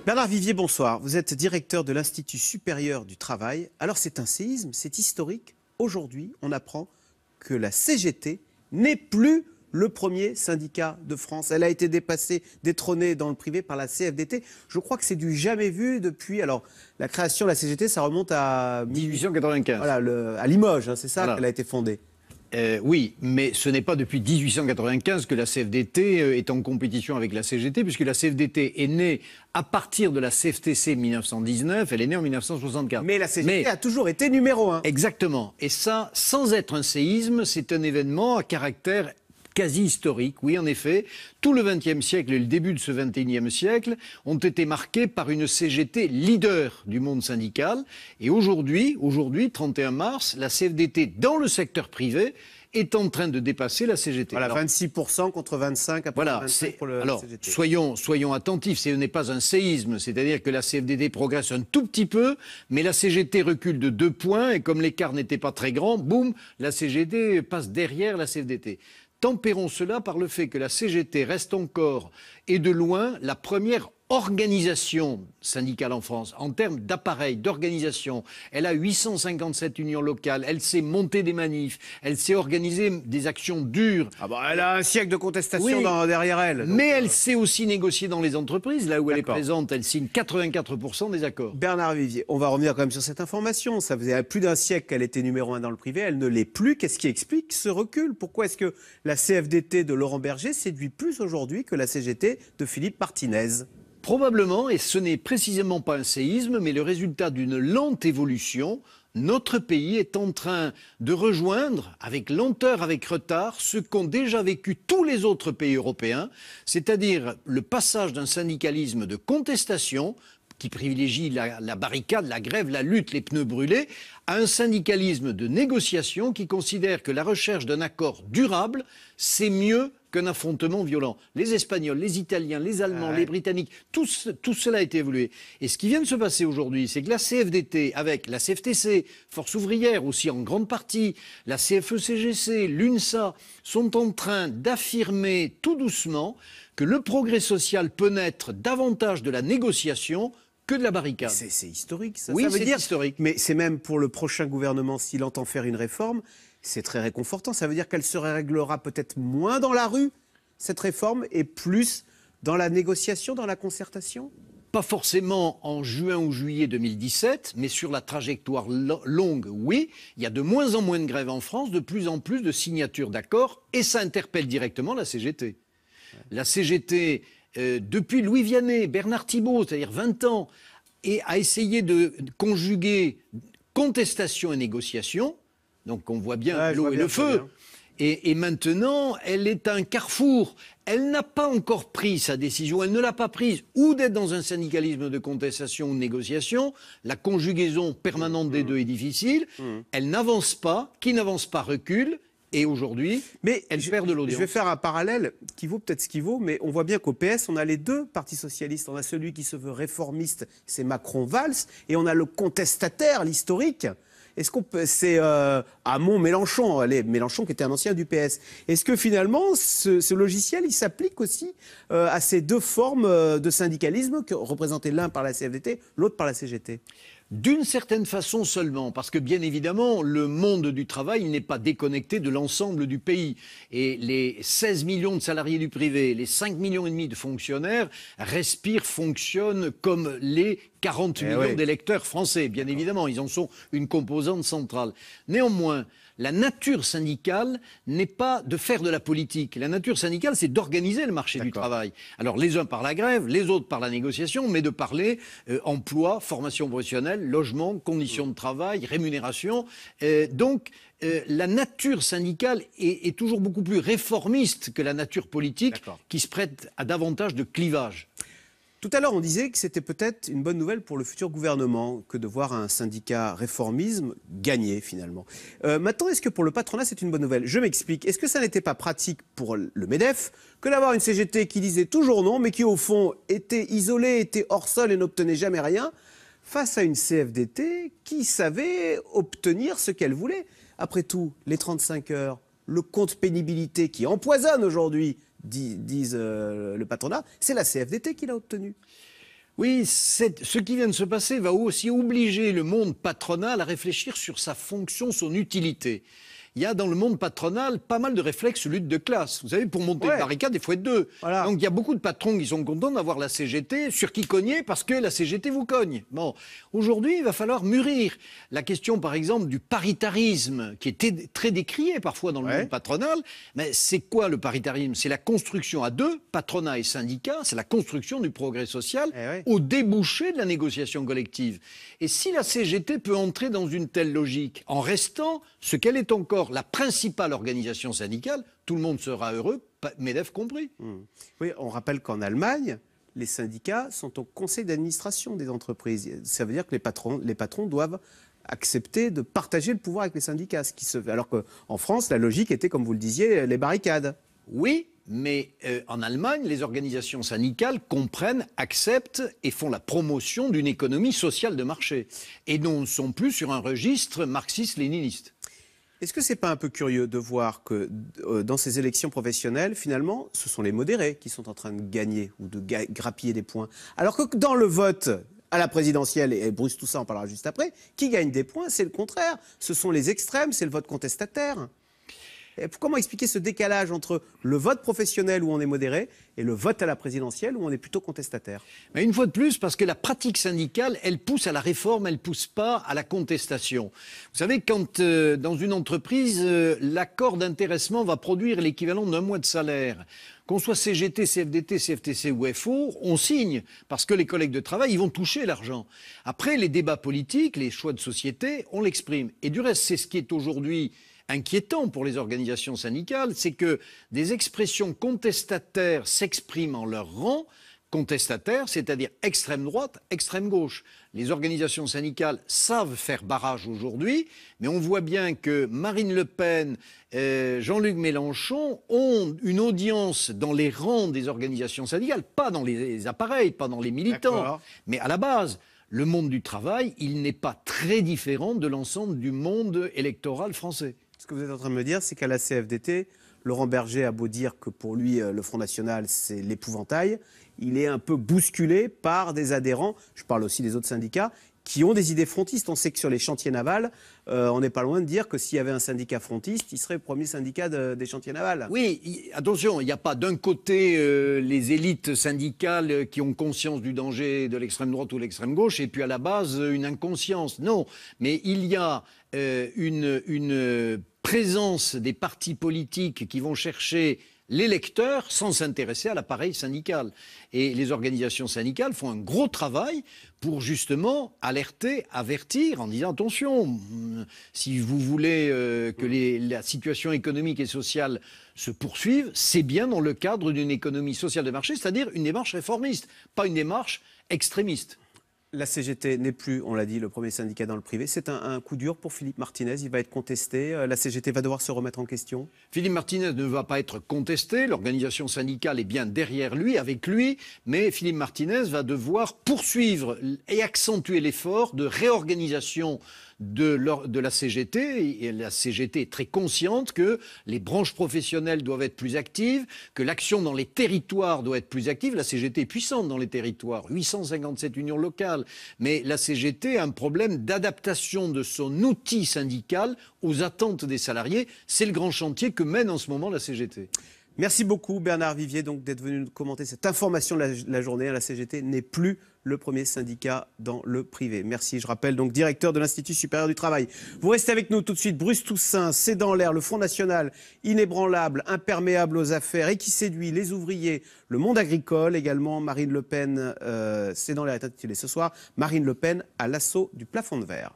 Bernard Vivier, bonsoir. Vous êtes directeur de l'Institut supérieur du travail. Alors c'est un séisme, c'est historique. Aujourd'hui, on apprend que la CGT n'est plus le premier syndicat de France. Elle a été dépassée, détrônée dans le privé par la CFDT. Je crois que c'est du jamais vu depuis... Alors, la création de la CGT, ça remonte à... 1895. Voilà, à Limoges, hein, c'est ça qu'elle a été fondée. Oui, mais ce n'est pas depuis 1895 que la CFDT est en compétition avec la CGT, puisque la CFDT est née à partir de la CFTC 1919, elle est née en 1964. Mais la CGT a toujours été numéro 1. Exactement. Et ça, sans être un séisme, c'est un événement à caractère quasi historique. Oui, en effet, tout le XXe siècle et le début de ce XXIe siècle ont été marqués par une CGT leader du monde syndical. Et aujourd'hui, 31 mars, la CFDT dans le secteur privé est en train de dépasser la CGT. Voilà, alors, 26% contre 25% après voilà, 25% pour le alors, CGT. Soyons attentifs, ce n'est pas un séisme, c'est-à-dire que la CFDT progresse un tout petit peu, mais la CGT recule de 2 points, et comme l'écart n'était pas très grand, boum, la CGT passe derrière la CFDT. Tempérons cela par le fait que la CGT reste encore, et de loin, la première organisation syndicale en France, en termes d'appareil, d'organisation. Elle a 857 unions locales, elle sait monter des manifs, elle sait organiser des actions dures. Ah bah, elle a un siècle de contestation derrière elle. Donc, mais elle sait aussi négocier dans les entreprises, là où elle est présente, elle signe 84% des accords. Bernard Vivier, on va revenir quand même sur cette information. Ça faisait plus d'un siècle qu'elle était numéro 1 dans le privé, elle ne l'est plus. Qu'est-ce qui explique ce recul? Pourquoi est-ce que la CFDT de Laurent Berger séduit plus aujourd'hui que la CGT de Philippe Martinez? Probablement, et ce n'est précisément pas un séisme, mais le résultat d'une lente évolution. Notre pays est en train de rejoindre, avec lenteur, avec retard, ce qu'ont déjà vécu tous les autres pays européens, c'est-à-dire le passage d'un syndicalisme de contestation, qui privilégie la barricade, la grève, la lutte, les pneus brûlés, à un syndicalisme de négociation qui considère que la recherche d'un accord durable, c'est mieux qu'un affrontement violent. Les Espagnols, les Italiens, les Allemands, les Britanniques, tout cela a été évolué. Et ce qui vient de se passer aujourd'hui, c'est que la CFDT, avec la CFTC, Force ouvrière aussi en grande partie, la CFE-CGC, l'UNSA, sont en train d'affirmer tout doucement que le progrès social peut naître davantage de la négociation que de la barricade. C'est historique, ça. Oui, ça veut c'est dire historique. Mais c'est même pour le prochain gouvernement, s'il entend faire une réforme, c'est très réconfortant. Ça veut dire qu'elle se réglera peut-être moins dans la rue, cette réforme, et plus dans la négociation, dans la concertation? Pas forcément en juin ou juillet 2017, mais sur la trajectoire longue, oui. Il y a de moins en moins de grèves en France, de plus en plus de signatures d'accords, et ça interpelle directement la CGT. Ouais. La CGT, depuis Louis Vianney, Bernard Thibault, c'est-à-dire 20 ans, a essayé de conjuguer contestation et négociation. Donc on voit bien l'eau et le feu. Et maintenant, elle est à un carrefour. Elle n'a pas encore pris sa décision. Elle ne l'a pas prise ou d'être dans un syndicalisme de contestation ou de négociation. La conjugaison permanente des deux est difficile. Elle n'avance pas. Qui n'avance pas recule. Et aujourd'hui, elle perd de l'audience. Je vais faire un parallèle qui vaut peut-être ce qu'il vaut, mais on voit bien qu'au PS, on a les deux partis socialistes. On a celui qui se veut réformiste, c'est Macron-Valls, et on a le contestataire, l'historique. Est-ce qu'on peut, c'est Hamon-Mélenchon, Mélenchon qui était un ancien du PS. Est-ce que finalement, ce logiciel, il s'applique aussi à ces deux formes de syndicalisme, représentées l'un par la CFDT, l'autre par la CGT? D'une certaine façon seulement, parce que bien évidemment, le monde du travail n'est pas déconnecté de l'ensemble du pays. Et les 16 millions de salariés du privé, les 5,5 millions de fonctionnaires respirent, fonctionnent comme les 40 millions d'électeurs français. Bien évidemment, ils en sont une composante centrale. Néanmoins, la nature syndicale n'est pas de faire de la politique. La nature syndicale, c'est d'organiser le marché du travail. Alors, les uns par la grève, les autres par la négociation, mais de parler emploi, formation professionnelle, logement, conditions de travail, rémunération. Donc, la nature syndicale est toujours beaucoup plus réformiste que la nature politique qui se prête à davantage de clivage. Tout à l'heure, on disait que c'était peut-être une bonne nouvelle pour le futur gouvernement que de voir un syndicat réformisme gagner finalement. Maintenant, est-ce que pour le patronat, c'est une bonne nouvelle? Je m'explique. Est-ce que ça n'était pas pratique pour le MEDEF que d'avoir une CGT qui disait toujours non, mais qui au fond était isolée, était hors sol et n'obtenait jamais rien, face à une CFDT qui savait obtenir ce qu'elle voulait? Après tout, les 35 heures, le compte pénibilité qui empoisonne aujourd'hui, disent le patronat, c'est la CFDT qui l'a obtenu. Oui, ce qui vient de se passer va aussi obliger le monde patronal à réfléchir sur sa fonction, son utilité. Il y a dans le monde patronal pas mal de réflexes lutte de classe. Vous savez, pour monter une barricade, il faut être deux. Voilà. Donc il y a beaucoup de patrons qui sont contents d'avoir la CGT sur qui cogner parce que la CGT vous cogne. Bon, aujourd'hui, il va falloir mûrir. La question, par exemple, du paritarisme, qui était très décrié parfois dans le monde patronal, mais c'est quoi le paritarisme? C'est la construction à deux, patronat et syndicats, c'est la construction du progrès social au débouché de la négociation collective. Et si la CGT peut entrer dans une telle logique, en restant ce qu'elle est encore, la principale organisation syndicale, tout le monde sera heureux, MEDEF compris. Oui, on rappelle qu'en Allemagne, les syndicats sont au conseil d'administration des entreprises. Ça veut dire que les patrons doivent accepter de partager le pouvoir avec les syndicats. Alors qu'en France, la logique était, comme vous le disiez, les barricades. Oui, mais en Allemagne, les organisations syndicales comprennent, acceptent et font la promotion d'une économie sociale de marché. Et ne sont plus sur un registre marxiste-léniniste. Est-ce que c'est pas un peu curieux de voir que dans ces élections professionnelles, finalement, ce sont les modérés qui sont en train de gagner ou de grappiller des points, alors que dans le vote à la présidentielle, et Bruce Toussaint en parlera juste après, qui gagne des points, c'est le contraire. Ce sont les extrêmes, c'est le vote contestataire. Et comment expliquer ce décalage entre le vote professionnel où on est modéré et le vote à la présidentielle où on est plutôt contestataire? Mais une fois de plus, parce que la pratique syndicale, elle pousse à la réforme, elle ne pousse pas à la contestation. Vous savez, quand dans une entreprise, l'accord d'intéressement va produire l'équivalent d'un mois de salaire, qu'on soit CGT, CFDT, CFTC ou FO, on signe, parce que les collègues de travail, ils vont toucher l'argent. Après, les débats politiques, les choix de société, on l'exprime. Et du reste, c'est ce qui est aujourd'hui inquiétant pour les organisations syndicales, c'est que des expressions contestataires s'expriment en leur rang, contestataires, c'est-à-dire extrême droite, extrême gauche. Les organisations syndicales savent faire barrage aujourd'hui, mais on voit bien que Marine Le Pen, Jean-Luc Mélenchon ont une audience dans les rangs des organisations syndicales, pas dans les appareils, pas dans les militants, mais à la base. Le monde du travail, il n'est pas très différent de l'ensemble du monde électoral français. Ce que vous êtes en train de me dire, c'est qu'à la CFDT, Laurent Berger a beau dire que pour lui, le Front National, c'est l'épouvantail, il est un peu bousculé par des adhérents, je parle aussi des autres syndicats, qui ont des idées frontistes. On sait que sur les chantiers navals, on n'est pas loin de dire que s'il y avait un syndicat frontiste, il serait le premier syndicat des chantiers navals. Oui, attention, il n'y a pas d'un côté les élites syndicales qui ont conscience du danger de l'extrême droite ou de l'extrême gauche, et puis à la base une inconscience. Non, mais il y a une présence des partis politiques qui vont chercher l'électeur sans s'intéresser à l'appareil syndical. Et les organisations syndicales font un gros travail pour justement alerter, avertir en disant attention, si vous voulez que la situation économique et sociale se poursuive, c'est bien dans le cadre d'une économie sociale de marché, c'est-à-dire une démarche réformiste, pas une démarche extrémiste. La CGT n'est plus, on l'a dit, le premier syndicat dans le privé. C'est un coup dur pour Philippe Martinez. Il va être contesté. La CGT va devoir se remettre en question. Philippe Martinez ne va pas être contesté. L'organisation syndicale est bien derrière lui, avec lui. Mais Philippe Martinez va devoir poursuivre et accentuer l'effort de réorganisation de la CGT. Et la CGT est très consciente que les branches professionnelles doivent être plus actives, que l'action dans les territoires doit être plus active. La CGT est puissante dans les territoires, 857 unions locales. Mais la CGT a un problème d'adaptation de son outil syndical aux attentes des salariés. C'est le grand chantier que mène en ce moment la CGT. Merci beaucoup Bernard Vivier d'être venu nous commenter cette information de la journée. La CGT n'est plus le premier syndicat dans le privé. Merci, je rappelle donc directeur de l'Institut supérieur du travail. Vous restez avec nous tout de suite. Bruce Toussaint, c'est dans l'air, le Front National, inébranlable, imperméable aux affaires et qui séduit les ouvriers, le monde agricole également. Marine Le Pen, c'est dans l'air est intitulé ce soir, Marine Le Pen à l'assaut du plafond de verre.